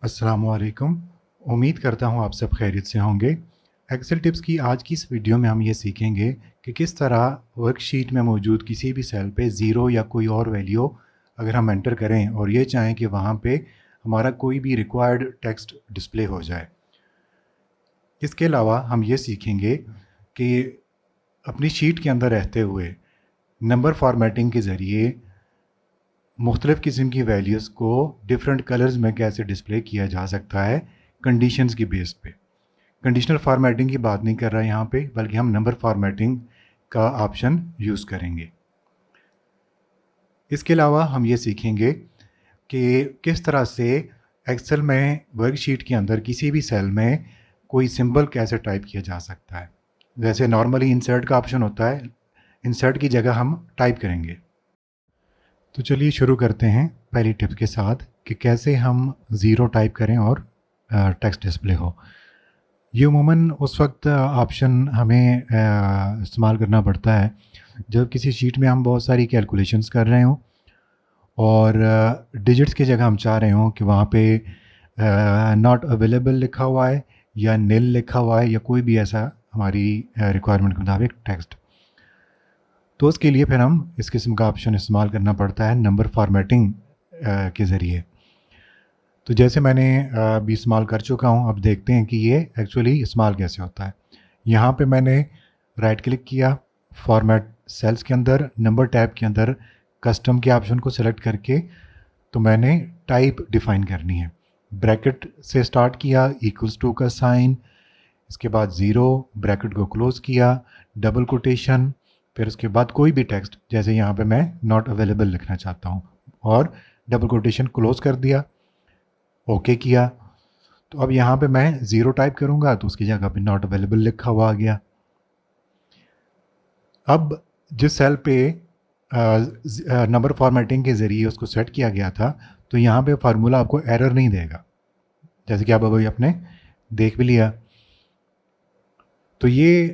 अस्सलामुअलैकुम। उम्मीद करता हूँ आप सब खैरियत से होंगे। एक्सेल टिप्स की आज की इस वीडियो में हम ये सीखेंगे कि किस तरह वर्कशीट में मौजूद किसी भी सेल पे ज़ीरो या कोई और वैल्यू अगर हम एंटर करें और ये चाहें कि वहाँ पे हमारा कोई भी रिक्वायर्ड टेक्स्ट डिस्प्ले हो जाए। इसके अलावा हम ये सीखेंगे कि अपनी शीट के अंदर रहते हुए नंबर फॉर्मेटिंग के ज़रिए मुख्तलिफ़ किस्म की वैल्यूज़ को डिफरेंट कलर्स में कैसे डिस्प्ले किया जा सकता है कंडीशंस की बेस पे। कंडीशनल फॉर्मेटिंग की बात नहीं कर रहा है यहाँ पे, बल्कि हम नंबर फॉर्मेटिंग का ऑप्शन यूज़ करेंगे। इसके अलावा हम ये सीखेंगे कि किस तरह से एक्सेल में वर्कशीट के अंदर किसी भी सेल में कोई सिंबल कैसे टाइप किया जा सकता है। जैसे नॉर्मली इंसर्ट का ऑप्शन होता है, इंसर्ट की जगह हम टाइप करेंगे। तो चलिए शुरू करते हैं पहली टिप के साथ कि कैसे हम ज़ीरो टाइप करें और टेक्स्ट डिस्प्ले हो। ये उमूमन उस वक्त ऑप्शन हमें इस्तेमाल करना पड़ता है जब किसी शीट में हम बहुत सारी कैलकुलेशंस कर रहे हों और डिजिट्स की जगह हम चाह रहे हों कि वहाँ पे नॉट अवेलेबल लिखा हुआ है या नील लिखा हुआ है या कोई भी ऐसा हमारी रिक्वायरमेंट के मुताबिक टेक्स्ट। तो उसके लिए फिर हम इस किस्म का ऑप्शन इस्तेमाल करना पड़ता है नंबर फॉर्मेटिंग के ज़रिए। तो जैसे मैंने अभी इस्तेमाल कर चुका हूँ, अब देखते हैं कि ये एक्चुअली इस्तेमाल कैसे होता है। यहाँ पे मैंने राइट क्लिक किया, फॉर्मेट सेल्स के अंदर नंबर टैब के अंदर कस्टम के ऑप्शन को सेलेक्ट करके तो मैंने टाइप डिफ़ाइन करनी है। ब्रैकेट से स्टार्ट किया, इक्वल्स टू का साइन, इसके बाद ज़ीरो, ब्रैकेट को क्लोज़ किया, डबल कोटेशन, फिर उसके बाद कोई भी टेक्स्ट, जैसे यहाँ पे मैं नॉट अवेलेबल लिखना चाहता हूँ और डबल कोटेशन क्लोज़ कर दिया, ओके किया। तो अब यहाँ पे मैं ज़ीरो टाइप करूँगा तो उसकी जगह पे नॉट अवेलेबल लिखा हुआ आ गया। अब जिस सेल पे नंबर फॉर्मेटिंग के ज़रिए उसको सेट किया गया था, तो यहाँ पे फार्मूला आपको एरर नहीं देगा, जैसे कि आप अभी आपने देख भी लिया। तो ये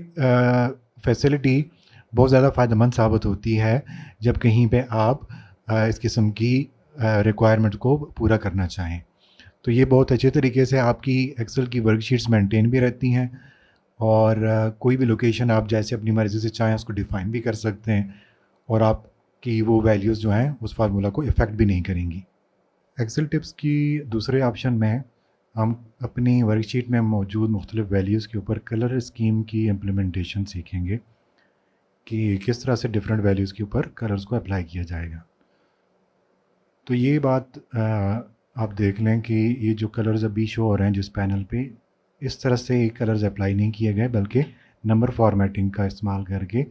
फैसिलिटी बहुत ज़्यादा फ़ायदेमंद साबित होती है जब कहीं पे आप इस किस्म की रिक्वायरमेंट को पूरा करना चाहें। तो ये बहुत अच्छे तरीके से आपकी एक्सेल की वर्कशीट्स मेंटेन भी रहती हैं और कोई भी लोकेशन आप जैसे अपनी मर्ज़ी से चाहें उसको डिफ़ाइन भी कर सकते हैं और आपकी वो वैल्यूज़ जो हैं उस फार्मूला को इफ़ेक्ट भी नहीं करेंगी। एक्सेल टिप्स की दूसरे ऑप्शन में हम अपनी वर्कशीट में मौजूद मुख्तलिफ़ वैल्यूज़ के ऊपर कलर स्कीम की इम्प्लीमेंटेशन सीखेंगे कि किस तरह से डिफरेंट वैल्यूज़ के ऊपर कलर्स को अप्लाई किया जाएगा। तो ये बात आप देख लें कि ये जो कलर्स अभी शो हो रहे हैं जिस पैनल पे, इस तरह से कलर्स अप्लाई नहीं किए गए, बल्कि नंबर फॉर्मेटिंग का इस्तेमाल करके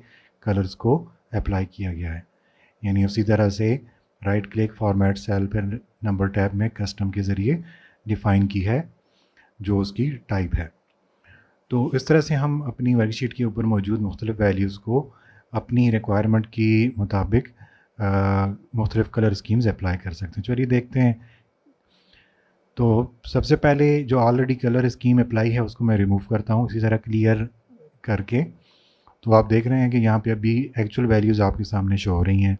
कलर्स को अप्लाई किया गया है। यानी उसी तरह से राइट क्लिक, फॉर्मेट सेल, फिर नंबर टैब में कस्टम के ज़रिए डिफ़ाइन की है जो उसकी टाइप है। तो इस तरह से हम अपनी वर्कशीट के ऊपर मौजूद मुख्तलिफ़ वैल्यूज़ को अपनी रिक्वायरमेंट के मुताबिक मुख्तलिफ़ कलर स्कीम्स अप्लाई कर सकते हैं। चलिए देखते हैं। तो सबसे पहले जो ऑलरेडी कलर स्कीम अप्लाई है उसको मैं रिमूव करता हूँ इसी तरह क्लियर करके। तो आप देख रहे हैं कि यहाँ पे अभी एक्चुअल वैल्यूज़ आपके सामने शो हो रही हैं।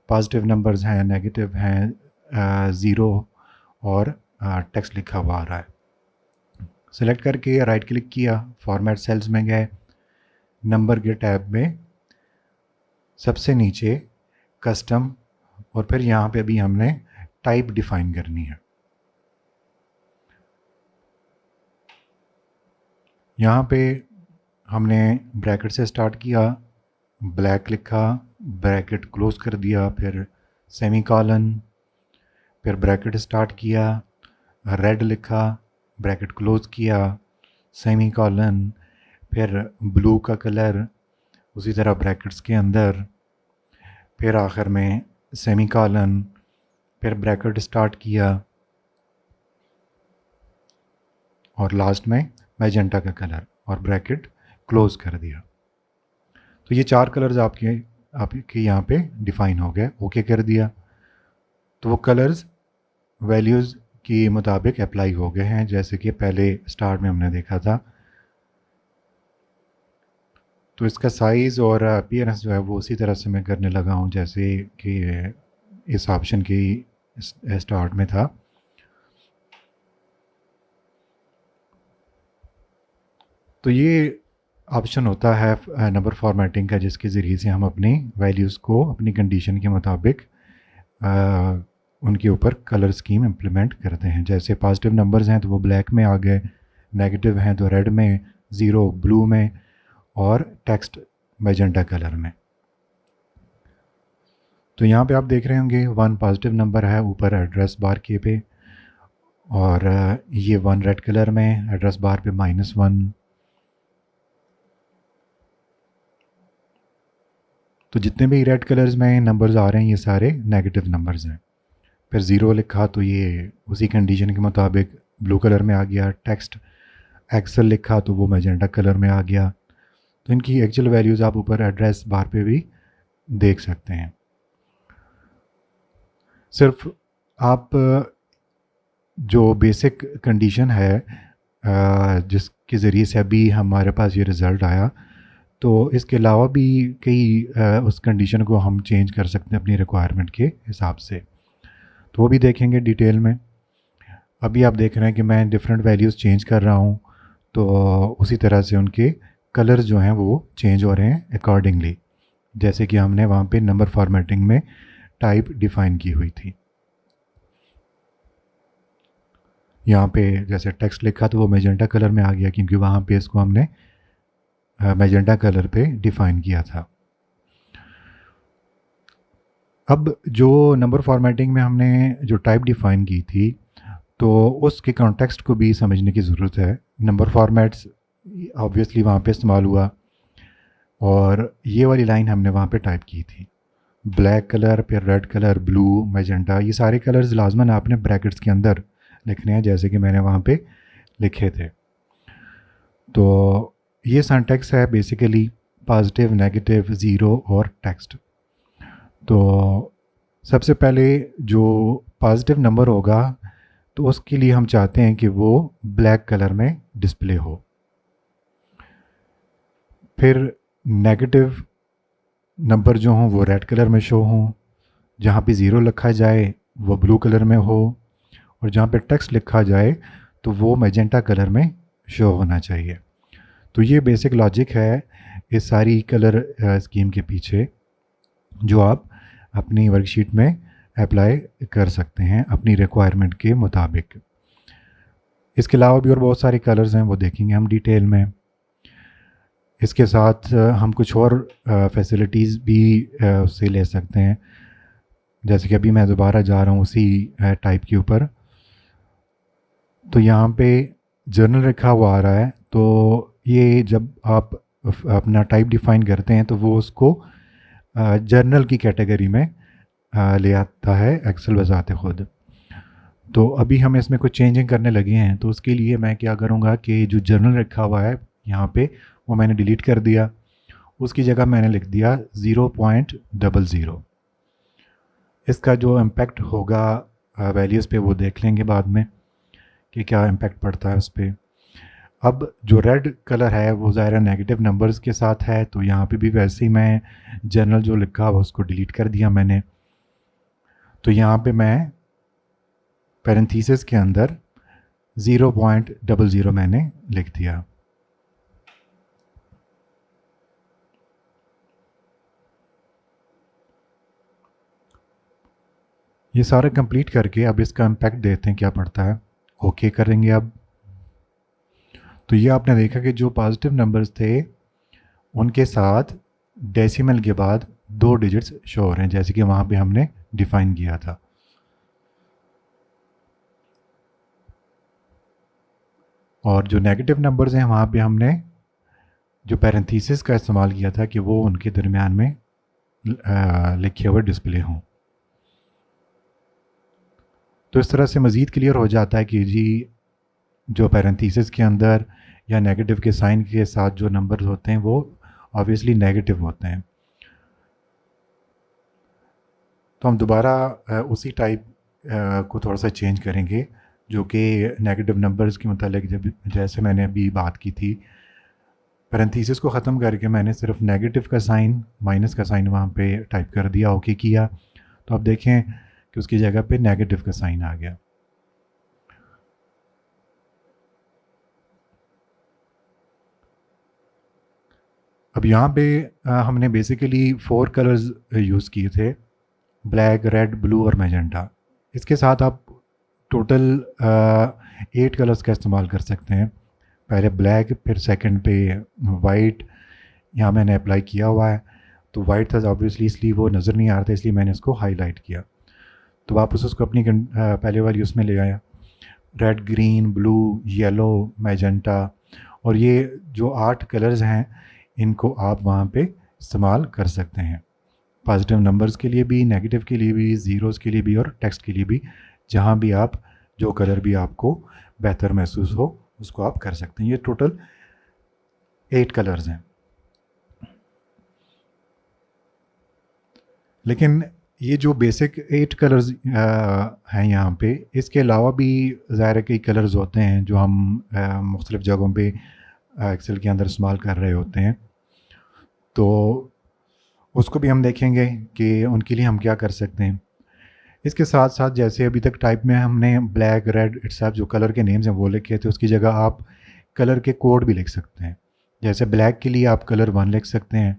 पॉजिटिव नंबर्स हैं, नेगेटिव हैं, ज़ीरो और टेक्स्ट लिखा हुआ आ रहा है। सेलेक्ट करके राइट क्लिक किया, फॉर्मेट सेल्स में गए, नंबर के टैब में सबसे नीचे कस्टम और फिर यहाँ पे अभी हमने टाइप डिफ़ाइन करनी है। यहाँ पे हमने ब्रैकेट से स्टार्ट किया, ब्लैक लिखा, ब्रैकेट क्लोज़ कर दिया, फिर सेमीकोलन, फिर ब्रैकेट स्टार्ट किया, रेड लिखा, ब्रैकेट क्लोज़ किया, सेमीकोलन, फिर ब्लू का कलर, उसी तरह ब्रैकेट्स के अंदर, फिर आखिर में सेमीकोलन, फिर ब्रैकेट स्टार्ट किया और लास्ट में मैजेंटा का कलर और ब्रैकेट क्लोज़ कर दिया। तो ये चार कलर्स आपके यहाँ पे डिफ़ाइन हो गए। ओके कर दिया तो वो कलर्स वैल्यूज़ के मुताबिक अप्लाई हो गए हैं, जैसे कि पहले स्टार्ट में हमने देखा था। तो इसका साइज़ और अपीयरेंस जो है वो उसी तरह से मैं करने लगा हूँ जैसे कि इस ऑप्शन की स्टार्ट में था। तो ये ऑप्शन होता है नंबर फॉर्मेटिंग का, जिसके ज़रिए से हम अपनी वैल्यूज़ को अपनी कंडीशन के मुताबिक उनके ऊपर कलर स्कीम इम्प्लीमेंट करते हैं। जैसे पॉजिटिव नंबर्स हैं तो वो ब्लैक में आ गए, नेगेटिव हैं तो रेड में, ज़ीरो ब्लू में, और टेक्स्ट मैजेंटा कलर में। तो यहाँ पे आप देख रहे होंगे 1 पॉजिटिव नंबर है ऊपर एड्रेस बार के पे, और ये 1 रेड कलर में एड्रेस बार पे -1। तो जितने भी रेड कलर्स में नंबर्स आ रहे हैं ये सारे नेगेटिव नंबर्स हैं। फिर ज़ीरो लिखा तो ये उसी कंडीशन के मुताबिक ब्लू कलर में आ गया। टेक्स्ट एक्सेल लिखा तो वो मैजेंटा कलर में आ गया। तो इनकी एक्चुअल वैल्यूज़ आप ऊपर एड्रेस बार पे भी देख सकते हैं। सिर्फ आप जो बेसिक कंडीशन है जिसके ज़रिए से अभी हमारे पास ये रिज़ल्ट आया, तो इसके अलावा भी कई उस कंडीशन को हम चेंज कर सकते हैं अपनी रिक्वायरमेंट के हिसाब से, तो वो भी देखेंगे डिटेल में। अभी आप देख रहे हैं कि मैं डिफरेंट वैल्यूज़ चेंज कर रहा हूँ, तो उसी तरह से उनके कलर्स जो हैं वो चेंज हो रहे हैं अकॉर्डिंगली, जैसे कि हमने वहाँ पे नंबर फॉर्मेटिंग में टाइप डिफ़ाइन की हुई थी। यहाँ पे जैसे टेक्स्ट लिखा तो वो मैजेंटा कलर में आ गया, क्योंकि वहाँ पे इसको हमने मैजेंटा कलर पे डिफ़ाइन किया था। अब जो नंबर फॉर्मेटिंग में हमने जो टाइप डिफ़ाइन की थी, तो उसके कॉन्टेक्स्ट को भी समझने की ज़रूरत है। नंबर फॉर्मेट्स ऑब्वियसली वहाँ पे इस्तेमाल हुआ, और ये वाली लाइन हमने वहाँ पे टाइप की थी। ब्लैक कलर, फिर रेड कलर, ब्लू, मैजेंटा, ये सारे कलर्स लाजमन आपने ब्रैकेट्स के अंदर लिखने हैं, जैसे कि मैंने वहाँ पे लिखे थे। तो ये सिंटैक्स है बेसिकली पॉजिटिव, नेगेटिव, ज़ीरो और टेक्स्ट। तो सबसे पहले जो पॉजिटिव नंबर होगा तो उसके लिए हम चाहते हैं कि वो ब्लैक कलर में डिस्प्ले हो। फिर नेगेटिव नंबर जो हों वो रेड कलर में शो हों, जहाँ पे ज़ीरो लिखा जाए वो ब्लू कलर में हो, और जहाँ पे टेक्स्ट लिखा जाए तो वो मैजेंटा कलर में शो होना चाहिए। तो ये बेसिक लॉजिक है इस सारी कलर स्कीम के पीछे, जो आप अपनी वर्कशीट में अप्लाई कर सकते हैं अपनी रिक्वायरमेंट के मुताबिक। इसके अलावा भी और बहुत सारे कलर्स हैं, वो देखेंगे हम डिटेल में। इसके साथ हम कुछ और फैसिलिटीज़ भी उससे ले सकते हैं, जैसे कि अभी मैं दोबारा जा रहा हूँ उसी टाइप के ऊपर। तो यहाँ पे जर्नल लिखा हुआ आ रहा है, तो ये जब आप अपना टाइप डिफ़ाइन करते हैं तो वो उसको जर्नल की कैटेगरी में ले आता है एक्सेल बजाते खुद। तो अभी हम इसमें कुछ चेंजिंग करने लगे हैं, तो उसके लिए मैं क्या करूँगा कि जो जर्नल रखा हुआ है यहाँ पे वो मैंने डिलीट कर दिया। उसकी जगह मैंने लिख दिया 0.00। इसका जो इम्पेक्ट होगा वैल्यूज़ पे वो देख लेंगे बाद में कि क्या इम्पेक्ट पड़ता है उस पर। अब जो रेड कलर है वो ज़ाहिर नेगेटिव नंबर्स के साथ है, तो यहाँ पे भी वैसे ही मैं जर्नल जो लिखा हुआ उसको डिलीट कर दिया मैंने। तो यहाँ पे मैं पैरेंथेसिस के अंदर 0.00 मैंने लिख दिया। ये सारा कंप्लीट करके अब इसका इम्पैक्ट देखते हैं क्या पड़ता है। ओके करेंगे अब। तो ये आपने देखा कि जो पॉजिटिव नंबर्स थे उनके साथ डेसिमल के बाद 2 डिजिट्स शो हो रहे हैं, जैसे कि वहाँ पे हमने डिफ़ाइन किया था। और जो नेगेटिव नंबर्स हैं वहाँ पे हमने जो पैरेंथेसिस का इस्तेमाल किया था कि वो उनके दरमियान में लिखे हुए डिस्प्ले हों। तो इस तरह से मज़ीद क्लियर हो जाता है कि जी जो पैरेंथेसिस के अंदर या नेगेटिव के साइन के साथ जो नंबर्स होते हैं वो ऑब्वियसली नेगेटिव होते हैं। तो हम दोबारा उसी टाइप को थोड़ा सा चेंज करेंगे, जो कि नेगेटिव नंबर्स के मतलब जब जैसे मैंने अभी बात की थी, पैरेंथेसिस को ख़त्म करके मैंने सिर्फ नेगेटिव का साइन, माइनस का साइन वहाँ पे टाइप कर दिया, ओके किया। तो अब देखें कि उसकी जगह पे नेगेटिव का साइन आ गया। अब यहाँ पे हमने बेसिकली 4 कलर्स यूज़ किए थे, ब्लैक, रेड, ब्लू और मैजेंटा। इसके साथ आप टोटल 8 कलर्स का इस्तेमाल कर सकते हैं। पहले ब्लैक, फिर सेकंड पे वाइट, यहाँ मैंने अप्लाई किया हुआ है। तो वाइट था ऑब्वियसली, इसलिए वो नज़र नहीं आ रहा था, इसलिए मैंने इसको हाईलाइट किया। तो वापस उसको अपनी पहले वाली उसमें ले आया, red, green, blue, yellow, magenta, और ये जो 8 कलर्स हैं इनको आप वहाँ पे इस्तेमाल कर सकते हैं, पॉजिटिव नंबर्स के लिए भी, नेगेटिव के लिए भी, ज़ीरोज़ के लिए भी और टेक्स्ट के लिए भी। जहाँ भी आप जो कलर भी आपको बेहतर महसूस हो उसको आप कर सकते हैं। ये टोटल 8 कलर्स हैं। लेकिन ये जो बेसिक 8 कलर्स हैं यहाँ पे, इसके अलावा भी ज़ाहिर है कई कलर्स होते हैं जो हम मुख्तलिफ़ जगहों पे एक्सेल के अंदर इस्तेमाल कर रहे होते हैं। तो उसको भी हम देखेंगे कि उनके लिए हम क्या कर सकते हैं। इसके साथ साथ जैसे अभी तक टाइप में हमने ब्लैक, रेड इट्सेल्फ जो कलर के नेम्स हैं वो लिखे थे, उसकी जगह आप कलर के कोड भी लिख सकते हैं। जैसे ब्लैक के लिए आप कलर 1 लिख सकते हैं,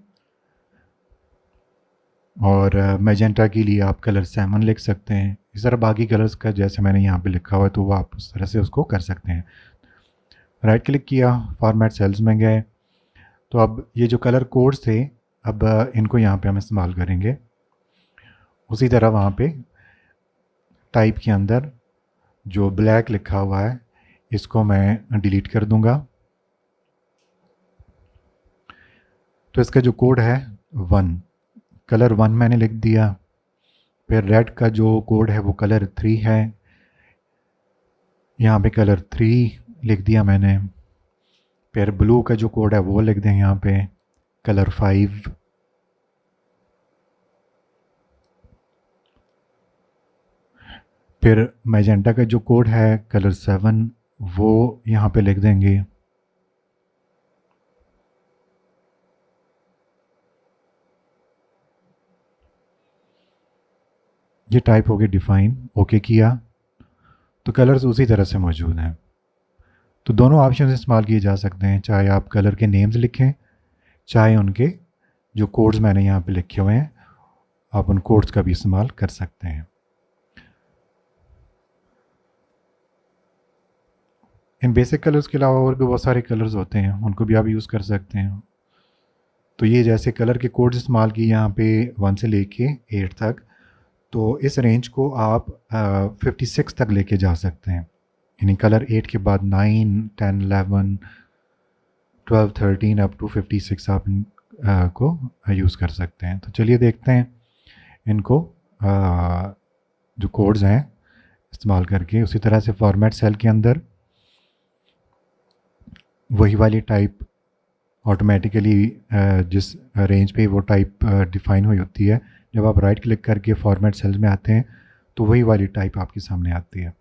और मैजेंटा के लिए आप कलर 7 लिख सकते हैं। इस तरह बाकी कलर्स का जैसे मैंने यहाँ पे लिखा हुआ है तो वो आप उस तरह से उसको कर सकते हैं। राइट क्लिक किया, फॉर्मेट सेल्स में गए, तो अब ये जो कलर कोड्स थे अब इनको यहाँ पे हम इस्तेमाल करेंगे। उसी तरह वहाँ पे टाइप के अंदर जो ब्लैक लिखा हुआ है इसको मैं डिलीट कर दूँगा। तो इसका जो कोड है 1, कलर 1 मैंने लिख दिया। फिर रेड का जो कोड है वो कलर 3 है, यहाँ पे कलर 3 लिख दिया मैंने। फिर ब्लू का जो कोड है वो लिख दें यहाँ पे, कलर 5। फिर मैजेंटा का जो कोड है कलर 7 वो यहाँ पे लिख देंगे। ये टाइप हो गया डिफ़ाइन, ओके किया, तो कलर्स उसी तरह से मौजूद हैं। तो दोनों ऑप्शन इस्तेमाल किए जा सकते हैं, चाहे आप कलर के नेम्स लिखें, चाहे उनके जो कोड्स मैंने यहाँ पे लिखे हुए हैं आप उन कोड्स का भी इस्तेमाल कर सकते हैं। इन बेसिक कलर्स के अलावा और भी बहुत सारे कलर्स होते हैं, उनको भी आप यूज़ कर सकते हैं। तो ये जैसे कलर के कोड्स इस्तेमाल किए यहाँ पे 1 से लेके 8 तक, तो इस रेंज को आप 56 तक लेके जा सकते हैं। यानी कलर 8 के बाद 9, 10, 11, 12, 13 अप टू 56 आप को यूज़ कर सकते हैं। तो चलिए देखते हैं इनको जो कोड्स हैं इस्तेमाल करके। उसी तरह से फॉर्मेट सेल के अंदर वही वाली टाइप ऑटोमेटिकली जिस रेंज पे वो टाइप डिफ़ाइन हुई होती है, जब आप राइट क्लिक करके फॉर्मेट सेल्स में आते हैं तो वही वाली टाइप आपके सामने आती है।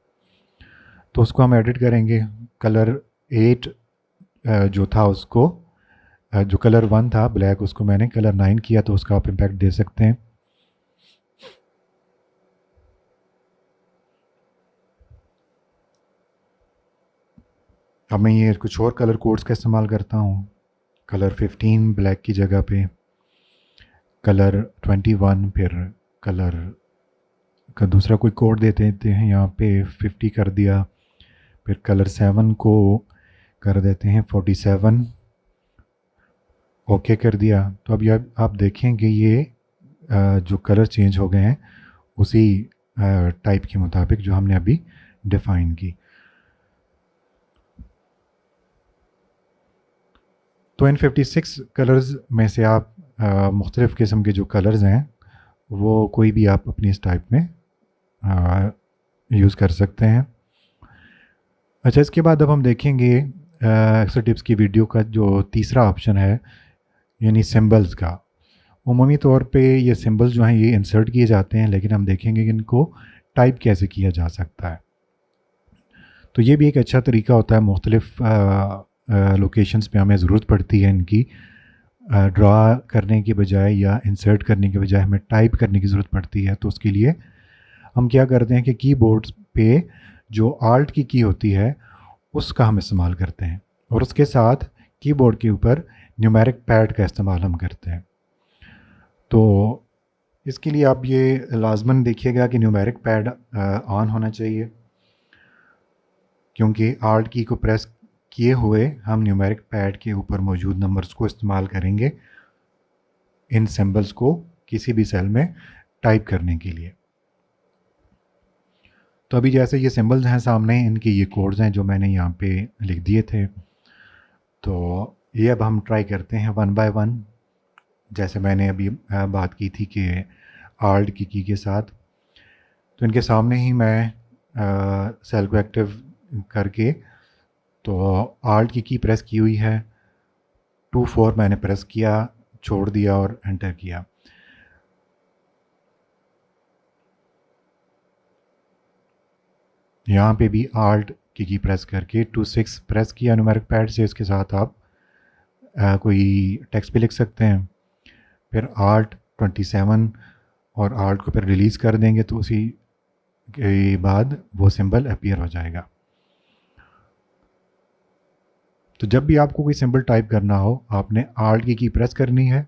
तो उसको हम एडिट करेंगे। कलर 8 जो था उसको जो कलर 1 था ब्लैक, उसको मैंने कलर 9 किया, तो उसका आप इम्पैक्ट दे सकते हैं। अब मैं ये कुछ और कलर कोड्स का इस्तेमाल करता हूँ। कलर 15 ब्लैक की जगह पे, कलर 21, फिर कलर का दूसरा कोई कोड दे देते हैं, यहाँ पे 50 कर दिया। फिर कलर 7 को कर देते हैं 47, ओके कर दिया। तो अब ये आप देखेंगे ये जो कलर चेंज हो गए हैं उसी टाइप के मुताबिक जो हमने अभी डिफ़ाइन की। तो इन 56 कलर्स में से आप मुख्तलिफ़ किस्म के जो कलर्स हैं वो कोई भी आप अपनी इस टाइप में यूज़ कर सकते हैं। अच्छा, इसके बाद अब हम देखेंगे एक्सेल टिप्स की वीडियो का जो तीसरा ऑप्शन है, यानी सिंबल्स का। उमूमी तौर पे ये सिंबल्स जो हैं ये इंसर्ट किए जाते हैं, लेकिन हम देखेंगे कि इनको टाइप कैसे किया जा सकता है। तो ये भी एक अच्छा तरीका होता है। मुख्तलिफ़ लोकेशंस पे हमें ज़रूरत पड़ती है इनकी ड्रा करने के बजाय या इंसर्ट करने के बजाय हमें टाइप करने की ज़रूरत पड़ती है। तो उसके लिए हम क्या करते हैं कि कीबोर्ड्स पे जो आल्ट की होती है उसका हम इस्तेमाल करते हैं, और उसके साथ कीबोर्ड के ऊपर न्यूमेरिक पैड का इस्तेमाल हम करते हैं। तो इसके लिए आप ये लाजमन देखिएगा कि न्यूमेरिक पैड ऑन होना चाहिए, क्योंकि आल्ट की को प्रेस किए हुए हम न्यूमेरिक पैड के ऊपर मौजूद नंबर्स को इस्तेमाल करेंगे इन सिंबल्स को किसी भी सेल में टाइप करने के लिए। तो अभी जैसे ये सिंबल्स हैं सामने, इनके ये कोड्स हैं जो मैंने यहाँ पे लिख दिए थे। तो ये अब हम ट्राई करते हैं वन बाय वन, जैसे मैंने अभी बात की थी कि आल्ट की के साथ। तो इनके सामने ही मैं सेल को एक्टिव करके, तो आल्ट की प्रेस की हुई है, 2 4 मैंने प्रेस किया, छोड़ दिया और एंटर किया। यहाँ पे भी आल्ट की प्रेस करके 2 6 प्रेस किया न्यूमेरिक पैड से। इसके साथ आप कोई टेक्स्ट भी लिख सकते हैं। फिर आल्ट 27 और आल्ट को फिर रिलीज़ कर देंगे, तो उसी के बाद वो सिंबल अपीयर हो जाएगा। तो जब भी आपको कोई सिंबल टाइप करना हो, आपने आल्ट की प्रेस करनी है,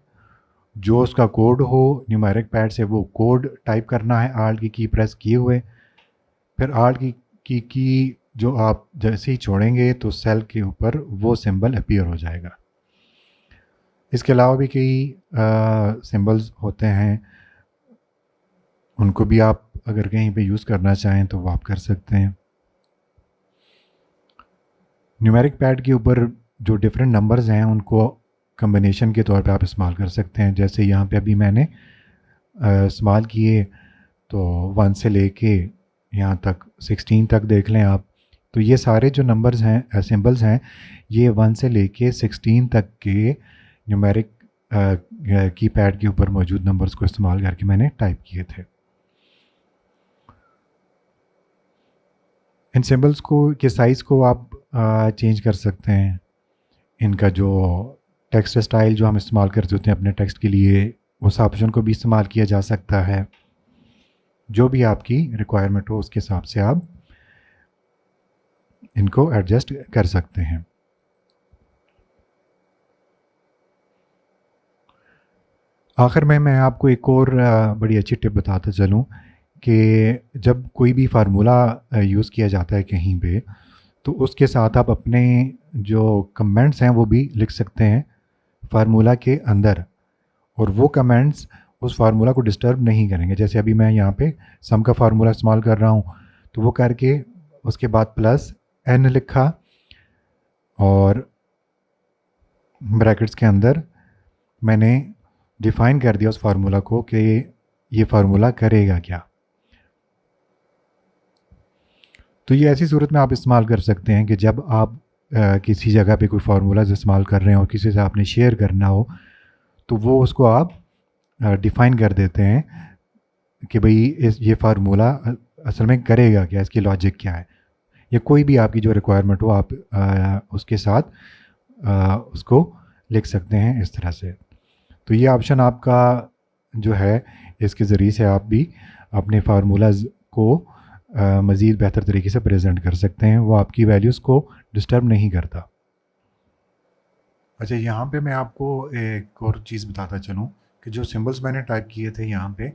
जो उसका कोड हो न्यूमेरिक पैड से वो कोड टाइप करना है आल्ट की प्रेस किए हुए। फिर आल्ट की जो आप जैसे ही छोड़ेंगे तो सेल के ऊपर वो सिंबल अपीयर हो जाएगा। इसके अलावा भी कई सिंबल्स होते हैं, उनको भी आप अगर कहीं पे यूज़ करना चाहें तो वो आप कर सकते हैं। न्यूमेरिक पैड के ऊपर जो डिफरेंट नंबर्स हैं उनको कम्बिनेशन के तौर पे आप इस्तेमाल कर सकते हैं। जैसे यहाँ पे अभी मैंने इस्तेमाल किए, तो 1 से लेके यहाँ तक 16 तक देख लें आप। तो ये सारे जो नंबर्स हैं, सिंबल्स हैं, ये 1 से लेके 16 तक के न्यूमेरिक कीपैड के ऊपर मौजूद नंबर्स को इस्तेमाल करके मैंने टाइप किए थे। इन सिंबल्स को के साइज़ को आप चेंज कर सकते हैं। इनका जो टेक्स्ट स्टाइल जो हम इस्तेमाल करते होते हैं अपने टेक्स्ट के लिए, उस ऑप्शन को भी इस्तेमाल किया जा सकता है। जो भी आपकी रिक्वायरमेंट हो उसके हिसाब से आप इनको एडजस्ट कर सकते हैं। आखिर में मैं आपको एक और बड़ी अच्छी टिप बताता चलूँ कि जब कोई भी फार्मूला यूज़ किया जाता है कहीं पे, तो उसके साथ आप अपने जो कमेंट्स हैं वो भी लिख सकते हैं फार्मूला के अंदर, और वो कमेंट्स उस फार्मूला को डिस्टर्ब नहीं करेंगे। जैसे अभी मैं यहाँ पे सम का फार्मूला इस्तेमाल कर रहा हूँ, तो वो करके उसके बाद प्लस n लिखा और ब्रैकेट्स के अंदर मैंने डिफ़ाइन कर दिया उस फार्मूला को कि ये फार्मूला करेगा क्या। तो ये ऐसी सूरत में आप इस्तेमाल कर सकते हैं कि जब आप किसी जगह पे कोई फार्मूलाज इस्तेमाल कर रहे हैं और किसी से आपने शेयर करना हो, तो वो उसको आप डिफ़ाइन कर देते हैं कि भाई ये फार्मूला असल में करेगा क्या, इसकी लॉजिक क्या है, या कोई भी आपकी जो रिक्वायरमेंट हो आप उसके साथ उसको लिख सकते हैं इस तरह से। तो ये ऑप्शन आपका जो है, इसके ज़रिए से आप भी अपने फार्मूलाज को मज़ीद बेहतर तरीके से प्रेजेंट कर सकते हैं। वो आपकी वैल्यूज़ को डिस्टर्ब नहीं करता। अच्छा, यहाँ पे मैं आपको एक और चीज़ बताता चलूँ कि जो सिंबल्स मैंने टाइप किए थे यहाँ पे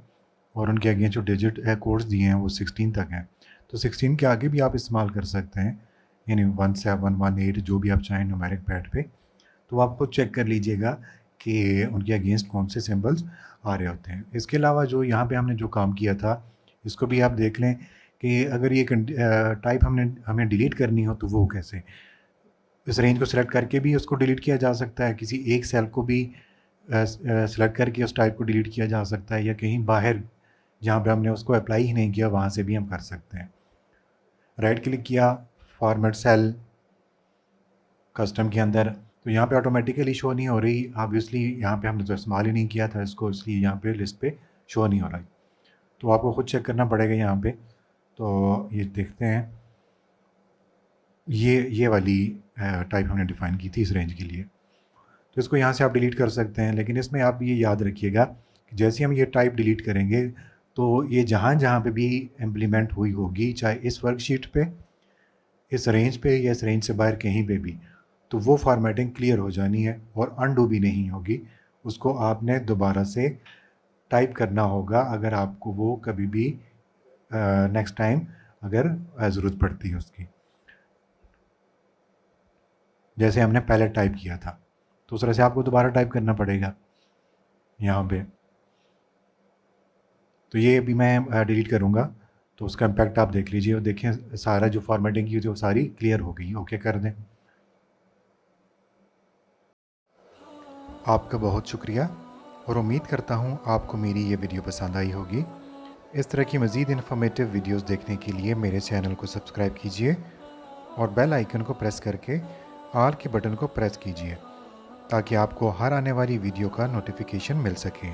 और उनके आगे जो डिजिट कोड्स दिए हैं वो 16 तक हैं। तो 16 के आगे भी आप इस्तेमाल कर सकते हैं, यानी 1 7 1 8 जो भी आप चाहें न्यूमेरिक पैड पे। तो आप खुद चेक कर लीजिएगा कि उनके अगेंस्ट कौन से सिंबल्स आ रहे होते हैं। इसके अलावा जो यहाँ पे हमने जो काम किया था, इसको भी आप देख लें कि अगर ये टाइप हमें डिलीट करनी हो तो वो कैसे। इस रेंज को सिलेक्ट करके भी उसको डिलीट किया जा सकता है, किसी एक सेल को भी सिलेक्ट करके उस टाइप को डिलीट किया जा सकता है, या कहीं बाहर जहाँ पे हमने उसको अप्लाई ही नहीं किया वहाँ से भी हम कर सकते हैं। राइट क्लिक किया, फॉर्मेट सेल कस्टम के अंदर, तो यहाँ पे ऑटोमेटिकली शो नहीं हो रही। ऑब्वियसली यहाँ पे हमने तो इस्तेमाल ही नहीं किया था इसको, इसलिए यहाँ पे लिस्ट पे शो नहीं हो रहा है। तो आपको खुद चेक करना पड़ेगा यहाँ पे। तो ये देखते हैं, ये वाली टाइप हमने डिफ़ाइन की थी इस रेंज के लिए। तो इसको यहाँ से आप डिलीट कर सकते हैं, लेकिन इसमें आप ये याद रखिएगा कि जैसे हम ये टाइप डिलीट करेंगे तो ये जहाँ जहाँ पे भी इम्प्लीमेंट हुई होगी, चाहे इस वर्कशीट पे, इस रेंज पे, या इस रेंज से बाहर कहीं पे भी, तो वो फॉर्मेटिंग क्लियर हो जानी है और अनडू भी नहीं होगी। उसको आपने दोबारा से टाइप करना होगा अगर आपको वो कभी भी नेक्स्ट टाइम अगर ज़रूरत पड़ती है उसकी, जैसे हमने पहले टाइप किया था तो उस तरह से आपको दोबारा टाइप करना पड़ेगा यहाँ पे। तो ये अभी मैं डिलीट करूँगा तो उसका इम्पैक्ट आप देख लीजिए और देखें सारा जो फॉर्मेटिंग की थी वो सारी क्लियर हो गई। ओके कर दें। आपका बहुत शुक्रिया और उम्मीद करता हूँ आपको मेरी ये वीडियो पसंद आई होगी। इस तरह की मज़ीद इन्फॉर्मेटिव वीडियोस देखने के लिए मेरे चैनल को सब्सक्राइब कीजिए और बेल आइकन को प्रेस करके ऑल के बटन को प्रेस कीजिए ताकि आपको हर आने वाली वीडियो का नोटिफिकेशन मिल सके।